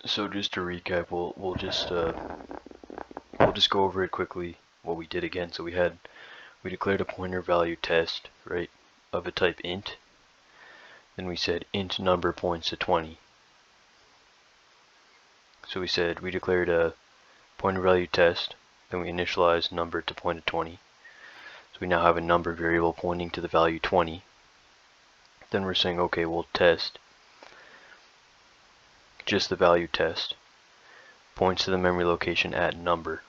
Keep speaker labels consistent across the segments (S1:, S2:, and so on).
S1: So just to recap, we'll just go over it quickly what we did again. So we declared a pointer value test, right, of a type int. Then we said int number points to 20. So we declared a pointer value test, then we initialized number to point to 20. So we now have a number variable pointing to the value 20. Then we're saying, okay, we'll test just the value test, points to the memory location at number.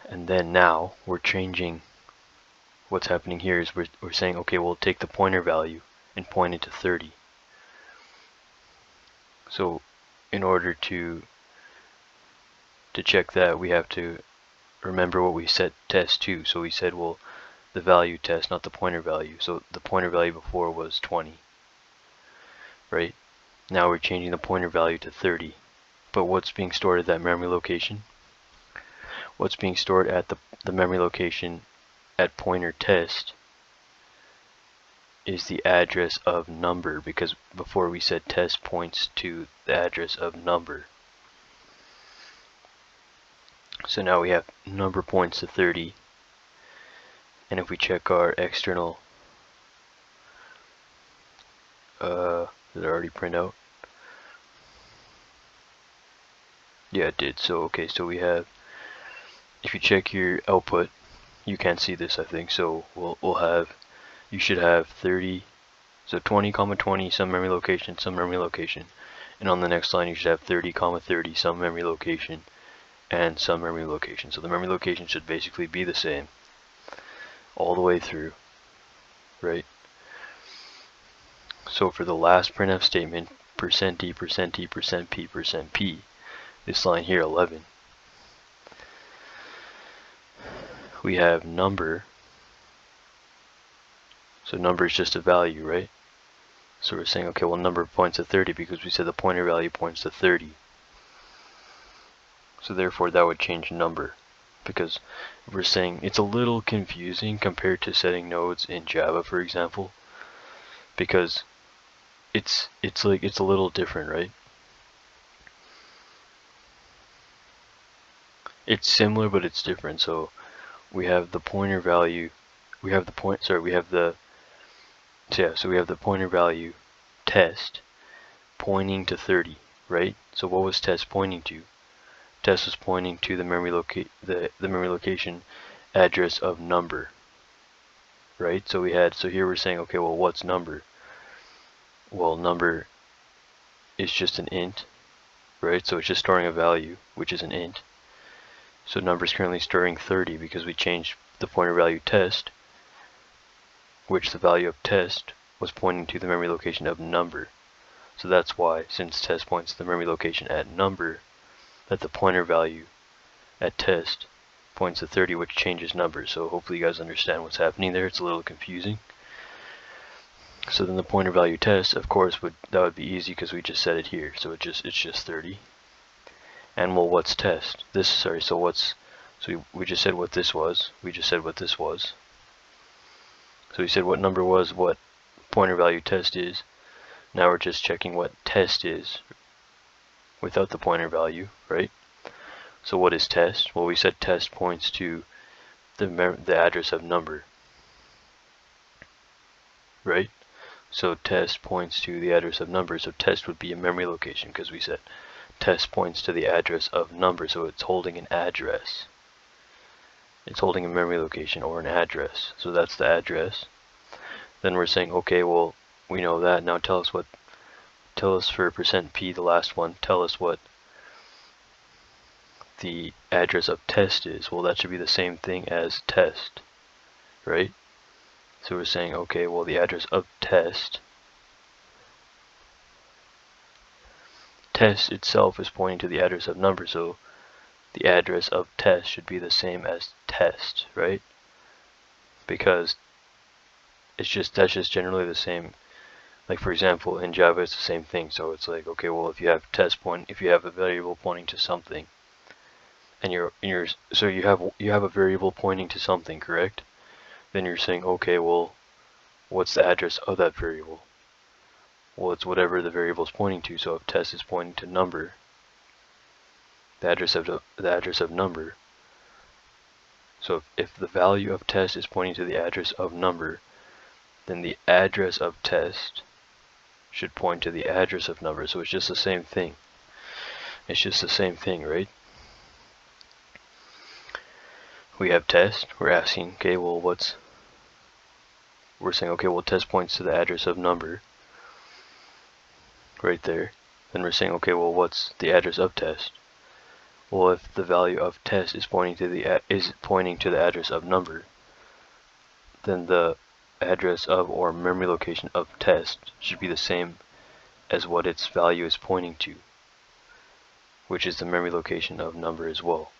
S1: And then now we're changing. What's happening here is we're saying, okay, we'll take the pointer value and point it to 30. So in order to check that, we have to remember what we set test to. So we said, well, the value test, not the pointer value. So the pointer value before was 20, right? Now we're changing the pointer value to 30. But what's being stored at that memory location? What's being stored at the memory location at pointer test is the address of number, because before we said test points to the address of number. So now we have number points to 30, and if we check our external, did it already print out? Yeah, it did. So okay, so we have, if you check your output, you can't see this, I think, so we'll have, you should have 30, so 20, 20, some memory location, some memory location, and on the next line you should have 30, 30, some memory location, and some memory location. So the memory location should basically be the same all the way through, right? So for the last printf statement, %d, %t, %p, %p, this line here, 11, we have number. So number is just a value, right? So we're saying, okay, well, number points to 30 because we said the pointer value points to 30. So therefore that would change number, because we're saying it's a little confusing compared to setting nodes in Java, for example, because it's a little different, right? It's similar, but it's different. So we have the pointer value, we have the pointer value test pointing to 30, right? So what was test pointing to? Test was pointing to the memory location address of number, right? So here we're saying, okay, well, what's number? Well, number is just an int, right? So it's just storing a value, which is an int. So number is currently storing 30 because we changed the pointer value test, which the value of test was pointing to the memory location of number. So that's why, since test points to the memory location at number, that the pointer value at test points to 30, which changes number. So hopefully you guys understand what's happening there. It's a little confusing. So then the pointer value test, of course, that would be easy because we just set it here. So it's just 30. And well, what's test? So we just said what this was. We just said what this was. So we said what number was, what pointer value test is. Now we're just checking what test is without the pointer value, right? So what is test? Well, we said test points to the address of number, right? So test points to the address of number. So test would be a memory location because we said test points to the address of number. So it's holding an address. It's holding a memory location or an address. So that's the address. Then we're saying, okay, well, we know that. Now tell us for %p, the last one, tell us what the address of test is. Well, that should be the same thing as test, right? So we're saying, okay, well, the address of test itself is pointing to the address of number, so the address of test should be the same as test, right? Because that's just generally the same. Like, for example, in Java it's the same thing. So it's like, okay, well, if you have a variable pointing to something, and you have a variable pointing to something, correct? Then you're saying, okay, well, what's the address of that variable? Well, it's whatever the variable is pointing to. So if test is pointing to number, the address of number. So if the value of test is pointing to the address of number, then the address of test should point to the address of number. So it's just the same thing. It's just the same thing, right? We have test. We're asking, okay, well, we're saying, okay, well, test points to the address of number right there. Then we're saying, okay, well, what's the address of test? Well, if the value of test is pointing to the address of number, then the address of or memory location of test should be the same as what its value is pointing to, which is the memory location of number as well.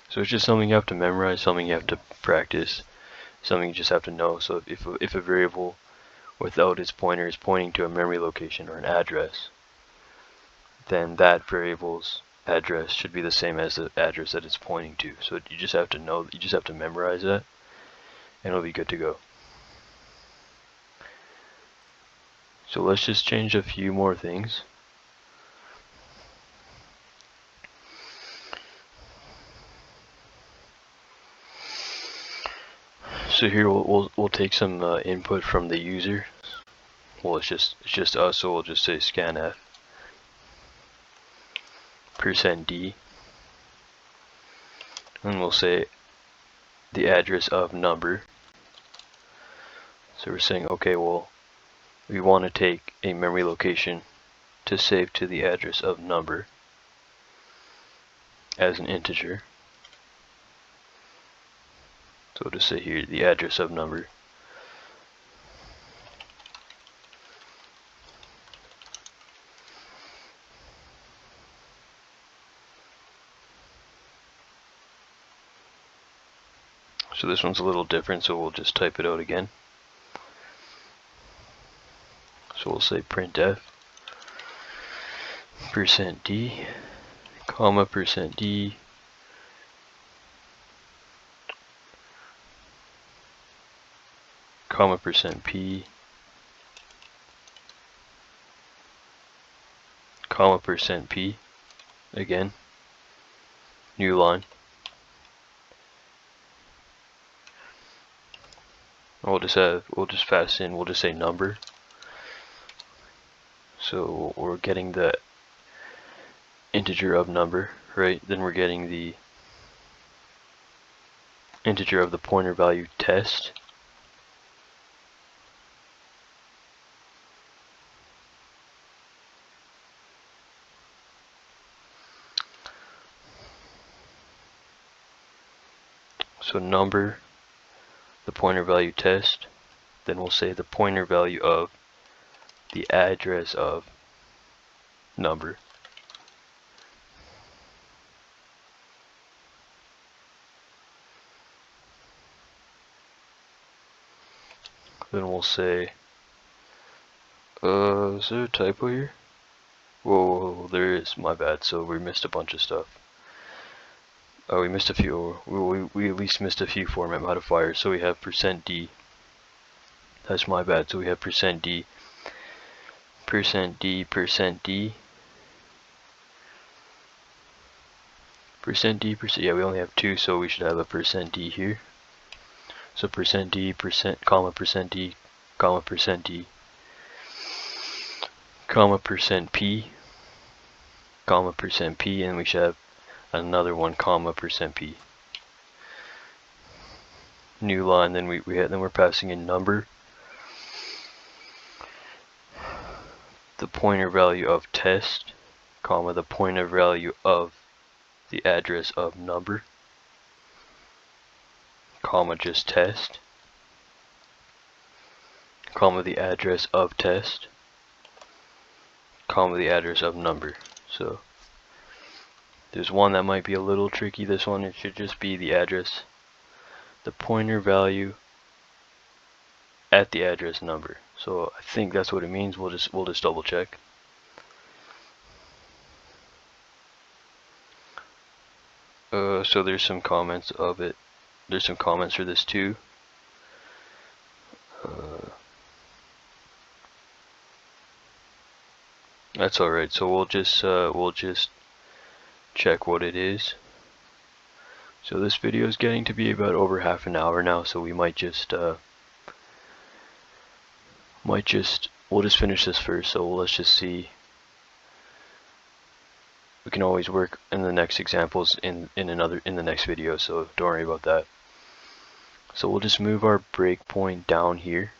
S1: So it's just something you have to memorize, something you have to practice, something you just have to know. So if a variable without its pointer is pointing to a memory location or an address, then that variable's address should be the same as the address that it's pointing to. So you just have to know, you just have to memorize that, and it'll be good to go. So let's just change a few more things. So here we'll take some input from the user. Well, it's just us, so we'll just say scanf %d, and we'll say the address of number. So we're saying, okay, well, we want to take a memory location to save to the address of number as an integer. So we'll just say here the address of number. So this one's a little different, so we'll just type it out again. So we'll say printf %d, comma %d, comma %p, comma %p, again, new line. We'll just pass in, we'll just say number. So we're getting the integer of number, right? Then we're getting the integer of the pointer value test. So number, the pointer value test, then we'll say the pointer value of the address of number. Then we'll say, is there a typo here? Whoa, there is, my bad, so we missed a bunch of stuff. Oh, we missed a few, we at least missed a few format modifiers. So we have %d, that's my bad, so we have %d, %d, %d, %d, yeah, we only have two, so we should have a %d here. So %d, comma %d, comma %d, comma %p, comma %p, and we should have another one, comma %p. New line, then we're passing in number, the pointer value of test, comma the pointer value of the address of number, comma just test, comma the address of test, comma the address of number. So there's one that might be a little tricky. This one, it should just be the address, the pointer value at the address number. So I think that's what it means. We'll just double check. So there's some comments of it. There's some comments for this too. That's alright, so we'll just check what it is. So this video is getting to be about over half an hour now, so we might just we'll just finish this first. So let's just see. We can always work in the next examples in the next video, so don't worry about that. So we'll just move our breakpoint down here.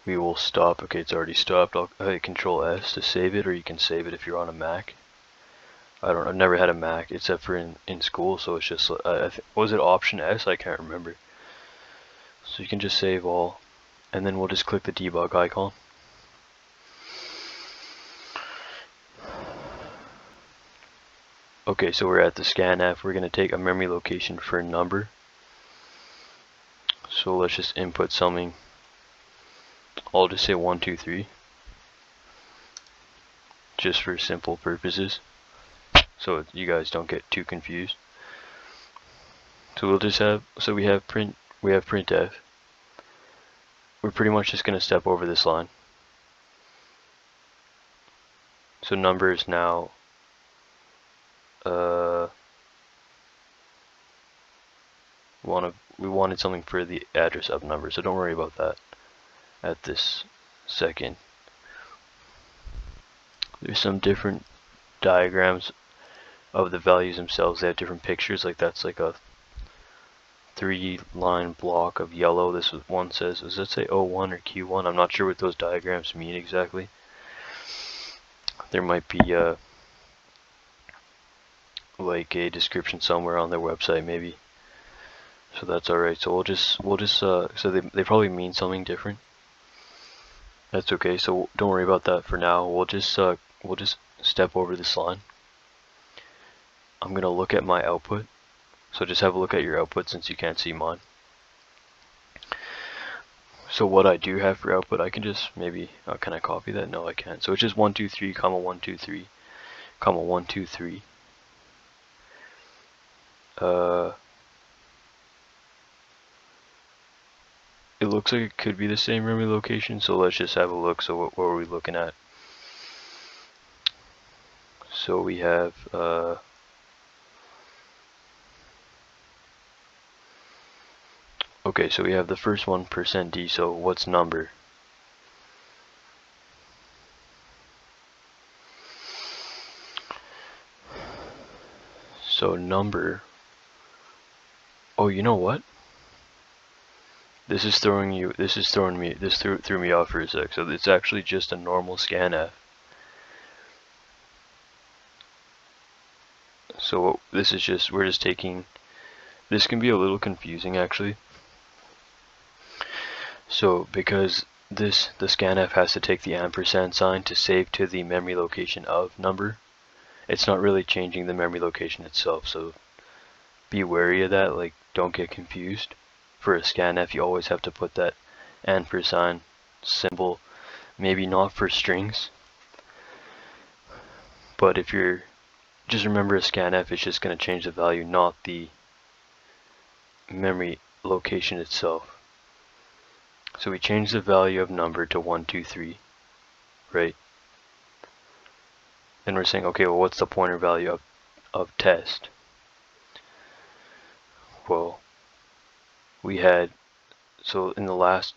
S1: We will stop. Okay, it's already stopped. I'll hit Control S to save it, or you can save it if you're on a Mac. I've never had a Mac except for in school, so it's just was it Option S? I can't remember. So you can just save all, and then we'll just click the debug icon. Okay, so we're at the scanf. We're going to take a memory location for a number. So let's just input something. I'll just say 123, just for simple purposes, so you guys don't get too confused. So we'll just have, we have printf. We're pretty much just going to step over this line. So number is now we wanted something for the address of number, so don't worry about that at this second. There's some different diagrams of the values themselves. They have different pictures. Like that's like a 3-line block of yellow. This one says, does that say O1 or Q1? I'm not sure what those diagrams mean exactly. There might be like a description somewhere on their website maybe. So that's alright. So we'll just so they probably mean something different. That's okay. So don't worry about that for now. We'll just step over this line. I'm gonna look at my output. So just have a look at your output since you can't see mine. So what I do have for output, I can just maybe can I copy that? No, I can't. So it's just 123, 123, 123. It looks like it could be the same memory location, so let's just have a look. So what are we looking at? So we have okay, so we have the first one, %d. So what's number? So number. Oh, you know what? This threw me off for a sec. So it's actually just a normal scanf. So this is just, we're just taking, this can be a little confusing actually. So because the scanf has to take the ampersand sign to save to the memory location of number, it's not really changing the memory location itself. So be wary of that, like don't get confused. For a scanf, you always have to put that ampersand symbol, maybe not for strings, but if you're, just remember a scanf is just going to change the value, not the memory location itself. So we change the value of number to 123, right? And we're saying, okay, well, what's the pointer value of test? Well, we had, so in the last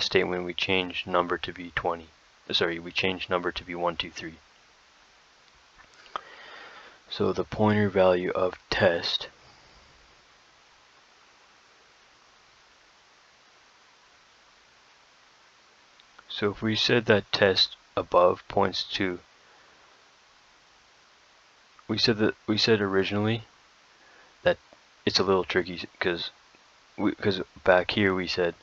S1: statement we changed number to be 20. Sorry, we changed number to be 123. So the pointer value of test so if we said that test above points to, we said originally that it's a little tricky because back here we said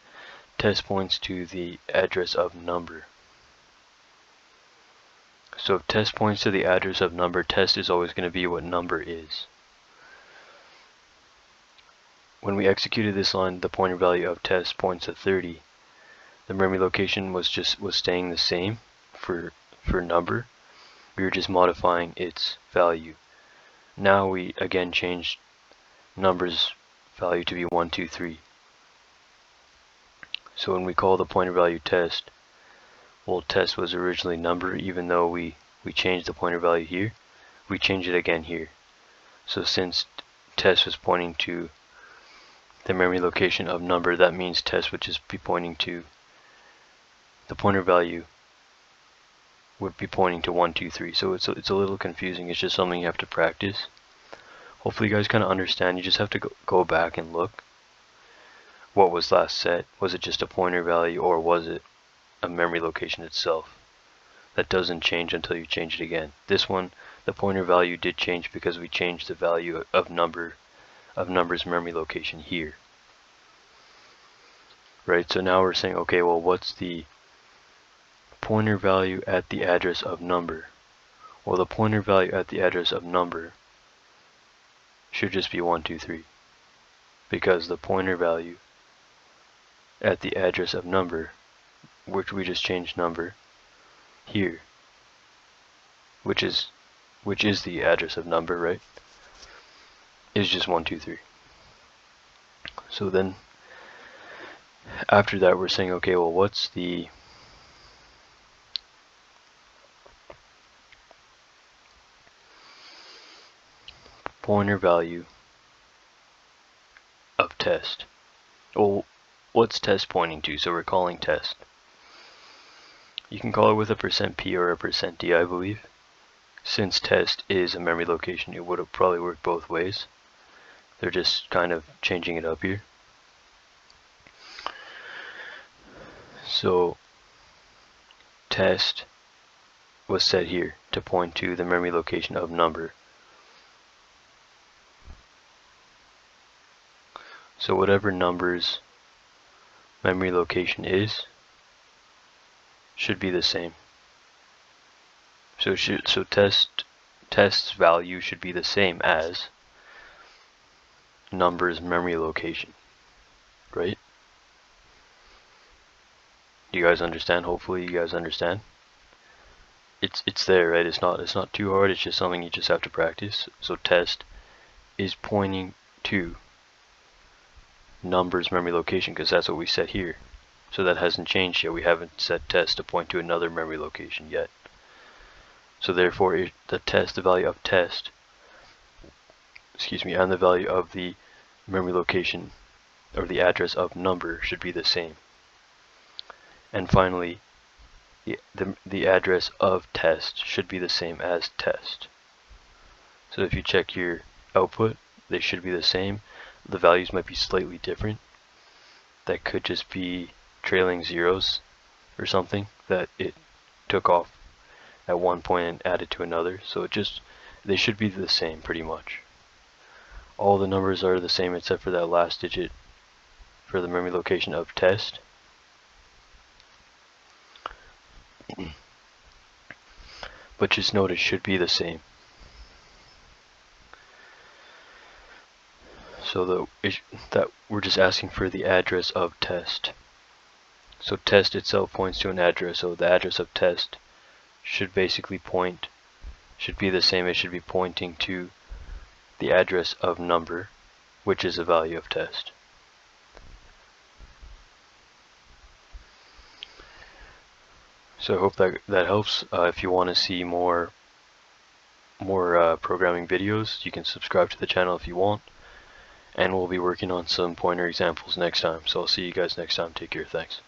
S1: test points to the address of number. So if test points to the address of number, test is always going to be what number is. When we executed this line, the pointer value of test points at 30. The memory location was staying the same for number. We were just modifying its value. Now we again changed number's value to be 123. So when we call the pointer value test, well, test was originally number, even though we changed the pointer value here, we change it again here. So since test was pointing to the memory location of number, that means test would just be pointing to the pointer value would be pointing to 1, 2, 3. So it's a little confusing. It's just something you have to practice. Hopefully you guys kind of understand. You just have to go back and look. What was last set? Was it just a pointer value, or was it a memory location itself? That doesn't change until you change it again. This one, the pointer value did change because we changed the value of number's memory location here. Right, so now we're saying, okay, well, what's the pointer value at the address of number? Well, the pointer value at the address of number should just be 1, 2, 3, because the pointer value at the address of number, which we just changed number here, which is the address of number, right, is just 1, 2, 3. So then after that we're saying, okay, well, what's the pointer value of test? Well, what's test pointing to? So we're calling test. You can call it with a %p or a %d, I believe. Since test is a memory location, it would have probably worked both ways. They're just kind of changing it up here. So test was set here to point to the memory location of number. So whatever number's memory location is should be the same. So test's value should be the same as number's memory location, right? You guys understand? Hopefully you guys understand. It's there, right? It's not too hard. It's just something you just have to practice. So test is pointing to number's memory location because that's what we set here. So that hasn't changed yet. We haven't set test to point to another memory location yet. So therefore, the value of test, and the value of the memory location or the address of number should be the same. And finally, the address of test should be the same as test. So if you check your output, they should be the same. The values might be slightly different. That could just be trailing zeros or something that it took off at one point and added to another. So they should be the same pretty much. All the numbers are the same except for that last digit for the memory location of test. But just note it should be the same. So that we're just asking for the address of test. So test itself points to an address, so the address of test should basically should be the same. It should be pointing to the address of number, which is a value of test. So I hope that helps. If you want to see more programming videos, you can subscribe to the channel if you want. And we'll be working on some pointer examples next time. So I'll see you guys next time. Take care. Thanks.